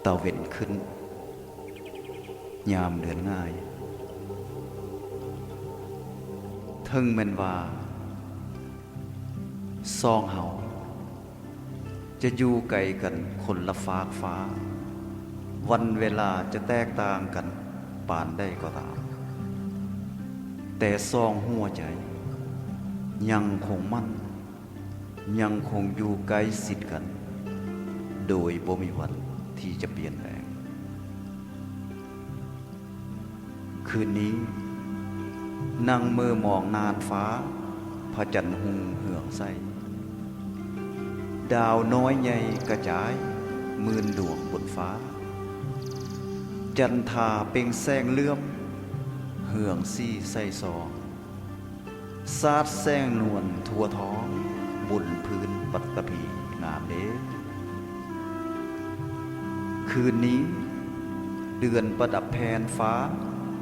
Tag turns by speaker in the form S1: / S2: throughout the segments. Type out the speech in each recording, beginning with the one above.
S1: ตะเวนขึ้นยามเดือนง่ายทึ่งแม่นว่าซองเฮาจะอยู่ไกลกันคนละฟากฟ้าวันเวลาจะแตกต่างกันปานได้ก็ตามแต่ซองหัวใจยังคงมั่นยังคงอยู่ใกล้ชิดกันโดยบ่มีวันที่จะเปลี่ยนแปลงคืนนี้นั่งมือมองนานฟ้าพระจันทร์หุงเหืองใสดาวน้อยใหญ่กระจายหมื่นดวงบนฟ้าจันทราเปล่งแสงเลื่อมเหืองซี่ใส่ซองสาดแสงนวลทั่วท้องบุญพื้นปัตตภีงามเด้คืนนี้เดือนประดับแผ่นฟ้า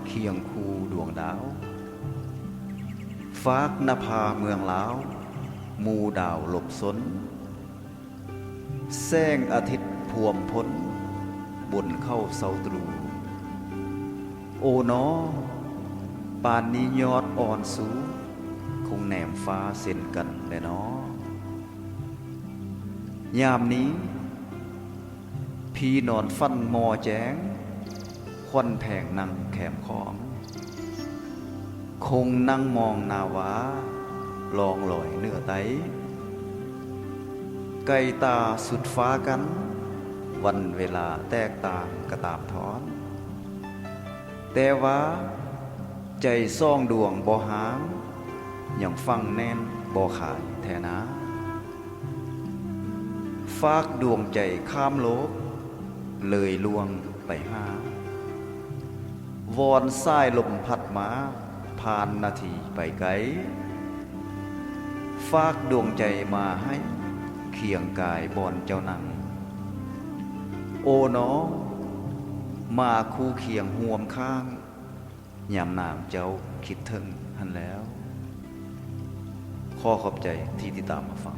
S1: เคียงคูดวงดาวฟากนภาเมืองลาวหมู่ดาวหลบสนแสงอาทิตย์พวมพ้นบนเข้าเสาตรูโอ๋น้อปานนี้ยอดอ่อนสูงคงแหนมฟ้าเส้นกันแน่น้อยามนี้พี่นอนฟันมอแจ้งควันแผงนั่งแขมของคงนั่งมองนาวาลองลอยเนื้อไตไก่ตาสุดฟ้ากันวันเวลาแตกต่างกระตามทอนแต่ว่าใจซ่องดวงบ่หางยังฟังแน่นบ่ขายแทนาฝากดวงใจข้ามโลกเลยลวงไปหาวอนสายลมพัดมาผ่านนาทีไปไกลฝากดวงใจมาให้เคียงกายบอนเจ้านังโอ๋น้อมาคู่เคียงห่วมข้างยามนางเจ้าคิดถึงหันแล้วขอขอบใจที่ติดตามมาฟัง